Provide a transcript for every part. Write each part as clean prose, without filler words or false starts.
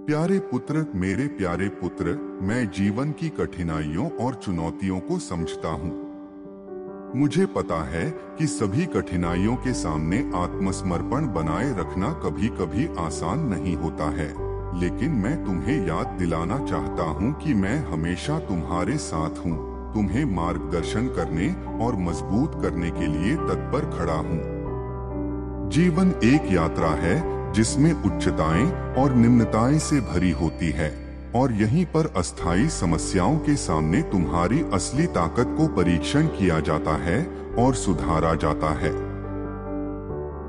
प्यारे पुत्र, मेरे प्यारे पुत्र, मैं जीवन की कठिनाइयों और चुनौतियों को समझता हूँ। मुझे पता है कि सभी कठिनाइयों के सामने आत्मसमर्पण बनाए रखना कभी कभी आसान नहीं होता है, लेकिन मैं तुम्हें याद दिलाना चाहता हूँ कि मैं हमेशा तुम्हारे साथ हूँ, तुम्हें मार्गदर्शन करने और मजबूत करने के लिए तत्पर खड़ा हूँ। जीवन एक यात्रा है जिसमें उच्चताएं और निम्नताएं से भरी होती है, और यहीं पर अस्थायी समस्याओं के सामने तुम्हारी असली ताकत को परीक्षण किया जाता है और सुधारा जाता है।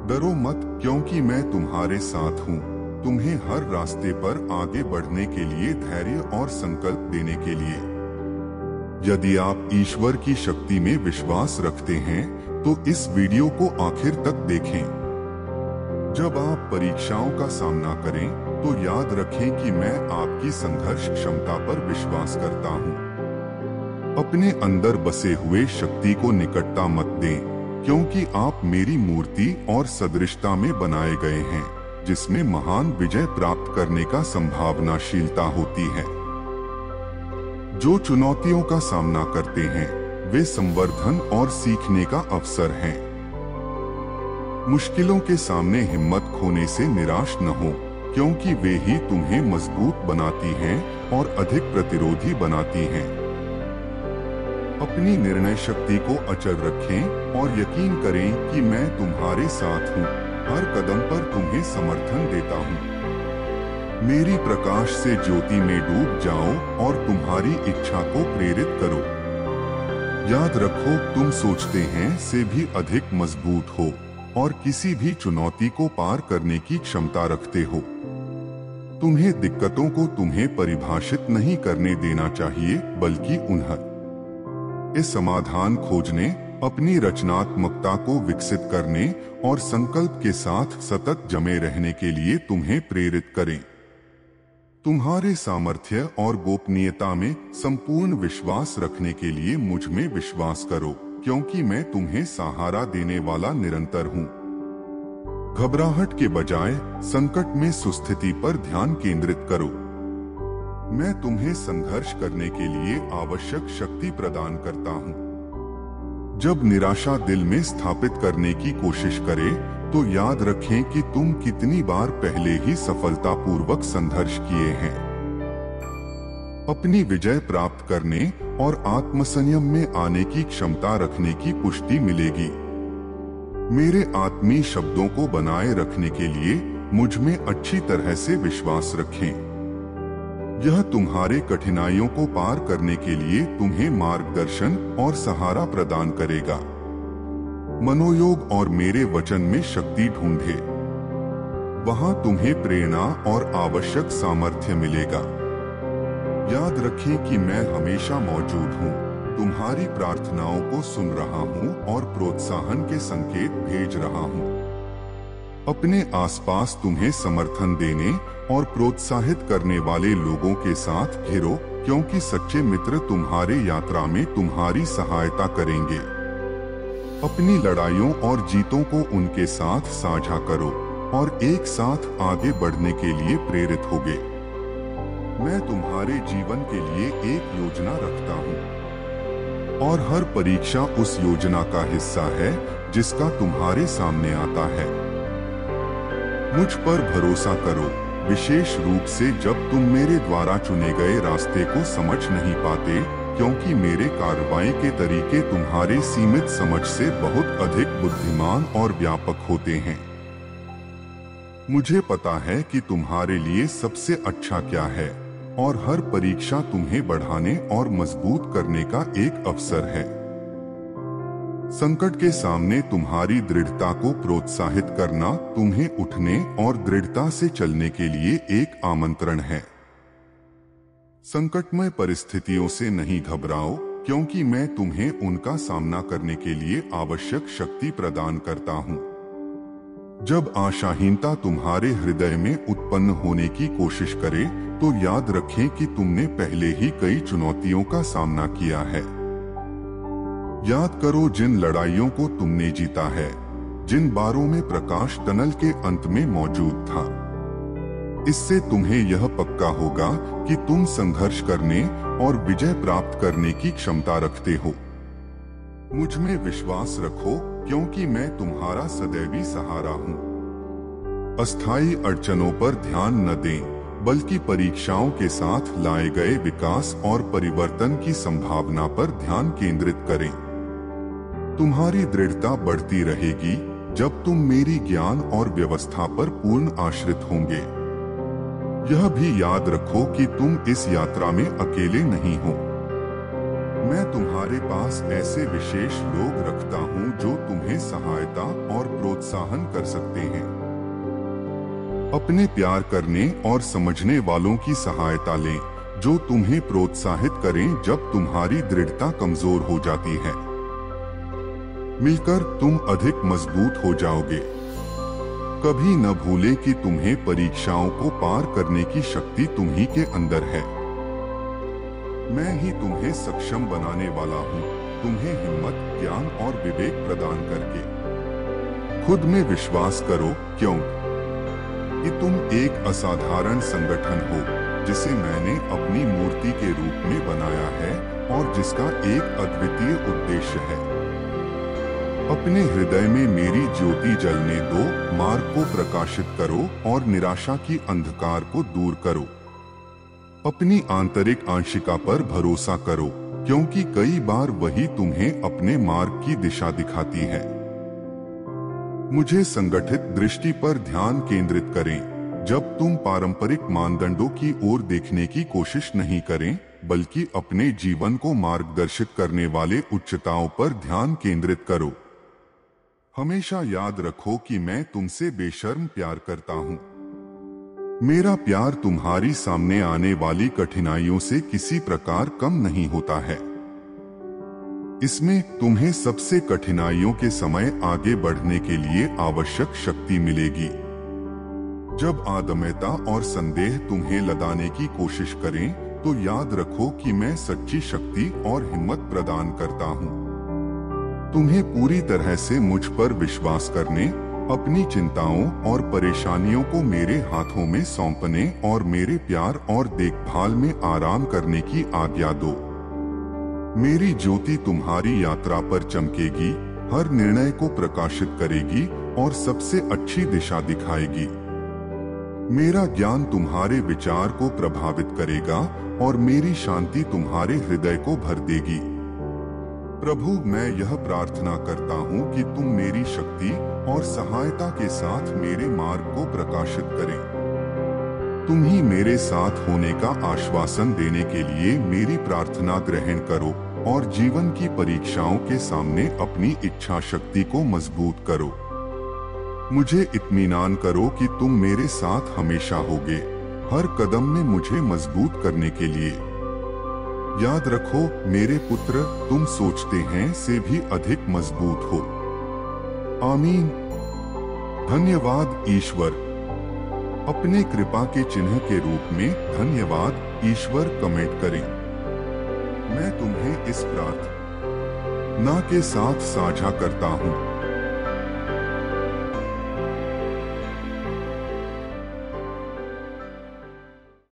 डरो मत, क्योंकि मैं तुम्हारे साथ हूँ, तुम्हें हर रास्ते पर आगे बढ़ने के लिए धैर्य और संकल्प देने के लिए। यदि आप ईश्वर की शक्ति में विश्वास रखते हैं तो इस वीडियो को आखिर तक देखें। जब आप परीक्षाओं का सामना करें तो याद रखें कि मैं आपकी संघर्ष क्षमता पर विश्वास करता हूँ। अपने अंदर बसे हुए शक्ति को निकटता मत दें, क्योंकि आप मेरी मूर्ति और सदृशता में बनाए गए हैं, जिसमें महान विजय प्राप्त करने का संभावनाशीलता होती है। जो चुनौतियों का सामना करते हैं वे संवर्धन और सीखने का अवसर हैं। मुश्किलों के सामने हिम्मत खोने से निराश न हो, क्योंकि वे ही तुम्हें मजबूत बनाती हैं और अधिक प्रतिरोधी बनाती हैं। अपनी निर्णय शक्ति को अचल रखें और यकीन करें कि मैं तुम्हारे साथ हूँ, हर कदम पर तुम्हें समर्थन देता हूँ। मेरी प्रकाश से ज्योति में डूब जाओ और तुम्हारी इच्छा को प्रेरित करो। याद रखो, तुम सोचते हैं से भी अधिक मजबूत हो और किसी भी चुनौती को पार करने की क्षमता रखते हो। तुम्हें दिक्कतों को तुम्हें परिभाषित नहीं करने देना चाहिए, बल्कि उन्हें समाधान खोजने, अपनी रचनात्मकता को विकसित करने और संकल्प के साथ सतत जमे रहने के लिए तुम्हें प्रेरित करें। तुम्हारे सामर्थ्य और गोपनीयता में संपूर्ण विश्वास रखने के लिए मुझ में विश्वास करो, क्योंकि मैं तुम्हें सहारा देने वाला निरंतर हूँ। घबराहट के बजाय संकट में सुस्थिति पर ध्यान केंद्रित करो। मैं तुम्हें संघर्ष करने के लिए आवश्यक शक्ति प्रदान करता हूँ। जब निराशा दिल में स्थापित करने की कोशिश करे तो याद रखें कि तुम कितनी बार पहले ही सफलतापूर्वक संघर्ष किए हैं। अपनी विजय प्राप्त करने और आत्मसंयम में आने की क्षमता रखने की पुष्टि मिलेगी। मेरे आत्मीय शब्दों को बनाए रखने के लिए मुझ में अच्छी तरह से विश्वास रखें। यह तुम्हारे कठिनाइयों को पार करने के लिए तुम्हें मार्गदर्शन और सहारा प्रदान करेगा। मनोयोग और मेरे वचन में शक्ति ढूंढे, वहां तुम्हें प्रेरणा और आवश्यक सामर्थ्य मिलेगा। याद रखें कि मैं हमेशा मौजूद हूँ, तुम्हारी प्रार्थनाओं को सुन रहा हूँ और प्रोत्साहन के संकेत भेज रहा हूँ। अपने आसपास तुम्हें समर्थन देने और प्रोत्साहित करने वाले लोगों के साथ घिरो, क्योंकि सच्चे मित्र तुम्हारे यात्रा में तुम्हारी सहायता करेंगे। अपनी लड़ाइयों और जीतों को उनके साथ साझा करो और एक साथ आगे बढ़ने के लिए प्रेरित होगे। मैं तुम्हारे जीवन के लिए एक योजना रखता हूँ, और हर परीक्षा उस योजना का हिस्सा है जिसका तुम्हारे सामने आता है। मुझ पर भरोसा करो, विशेष रूप से जब तुम मेरे द्वारा चुने गए रास्ते को समझ नहीं पाते, क्योंकि मेरे कार्रवाई के तरीके तुम्हारे सीमित समझ से बहुत अधिक बुद्धिमान और व्यापक होते हैं। मुझे पता है कि तुम्हारे लिए सबसे अच्छा क्या है, और हर परीक्षा तुम्हें बढ़ाने और मजबूत करने का एक अवसर है। संकट के सामने तुम्हारी दृढ़ता को प्रोत्साहित करना तुम्हें उठने और दृढ़ता से चलने के लिए एक आमंत्रण है। संकटमय परिस्थितियों से नहीं घबराओ, क्योंकि मैं तुम्हें उनका सामना करने के लिए आवश्यक शक्ति प्रदान करता हूँ। जब आशाहीनता तुम्हारे हृदय में उत्पन्न होने की कोशिश करे तो याद रखें कि तुमने पहले ही कई चुनौतियों का सामना किया है। याद करो जिन लड़ाइयों को तुमने जीता है, जिन बारों में प्रकाश टनल के अंत में मौजूद था। इससे तुम्हें यह पक्का होगा कि तुम संघर्ष करने और विजय प्राप्त करने की क्षमता रखते हो। मुझ में विश्वास रखो, क्योंकि मैं तुम्हारा सदैवी सहारा हूँ। अस्थायी अड़चनों पर ध्यान न दें, बल्कि परीक्षाओं के साथ लाए गए विकास और परिवर्तन की संभावना पर ध्यान केंद्रित करें। तुम्हारी दृढ़ता बढ़ती रहेगी जब तुम मेरी ज्ञान और व्यवस्था पर पूर्ण आश्रित होंगे। यह भी याद रखो कि तुम इस यात्रा में अकेले नहीं हो। मैं तुम्हारे पास ऐसे विशेष लोग रखता हूँ जो तुम्हें सहायता और प्रोत्साहन कर सकते हैं। अपने प्यार करने और समझने वालों की सहायता लें, जो तुम्हें प्रोत्साहित करें जब तुम्हारी दृढ़ता कमजोर हो जाती है। मिलकर तुम अधिक मजबूत हो जाओगे। कभी न भूलें कि तुम्हें परीक्षाओं को पार करने की शक्ति तुम्ही के अंदर है। मैं ही तुम्हें सक्षम बनाने वाला हूँ, तुम्हें हिम्मत, ज्ञान और विवेक प्रदान करके। खुद में विश्वास करो, क्योंकि तुम एक असाधारण संगठन हो, जिसे मैंने अपनी मूर्ति के रूप में बनाया है और जिसका एक अद्वितीय उद्देश्य है। अपने हृदय में मेरी ज्योति जलने दो, मार्ग को प्रकाशित करो और निराशा की अंधकार को दूर करो। अपनी आंतरिक आंशिका पर भरोसा करो, क्योंकि कई बार वही तुम्हें अपने मार्ग की दिशा दिखाती है। मुझे संगठित दृष्टि पर ध्यान केंद्रित करें, जब तुम पारंपरिक मानदंडों की ओर देखने की कोशिश नहीं करें, बल्कि अपने जीवन को मार्गदर्शित करने वाले उच्चताओं पर ध्यान केंद्रित करो। हमेशा याद रखो कि मैं तुमसे बेशर्म प्यार करता हूँ। मेरा प्यार तुम्हारी सामने आने वाली कठिनाइयों से किसी प्रकार कम नहीं होता है। इसमें तुम्हें सबसे कठिनाइयों के समय आगे बढ़ने के लिए आवश्यक शक्ति मिलेगी। जब आदम्यता और संदेह तुम्हें लदाने की कोशिश करें, तो याद रखो कि मैं सच्ची शक्ति और हिम्मत प्रदान करता हूँ। तुम्हें पूरी तरह से मुझ पर विश्वास करने, अपनी चिंताओं और परेशानियों को मेरे हाथों में सौंपने और मेरे प्यार और देखभाल में आराम करने की आज्ञा दो। मेरी ज्योति तुम्हारी यात्रा पर चमकेगी, हर निर्णय को प्रकाशित करेगी और सबसे अच्छी दिशा दिखाएगी। मेरा ज्ञान तुम्हारे विचार को प्रभावित करेगा और मेरी शांति तुम्हारे हृदय को भर देगी। प्रभु, मैं यह प्रार्थना करता हूँ कि तुम मेरी शक्ति और सहायता के साथ मेरे मार्ग को प्रकाशित करें। तुम ही मेरे साथ होने का आश्वासन देने के लिए मेरी प्रार्थना ग्रहण करो और जीवन की परीक्षाओं के सामने अपनी इच्छा शक्ति को मजबूत करो। मुझे इत्मीनान करो कि तुम मेरे साथ हमेशा होगे, हर कदम में मुझे मजबूत करने के लिए। याद रखो मेरे पुत्र, तुम सोचते हैं से भी अधिक मजबूत हो। आमीन। धन्यवाद ईश्वर। अपने कृपा के चिन्ह के रूप में धन्यवाद ईश्वर कमेंट करें। मैं तुम्हें इस प्रार्थना के साथ साझा करता हूँ।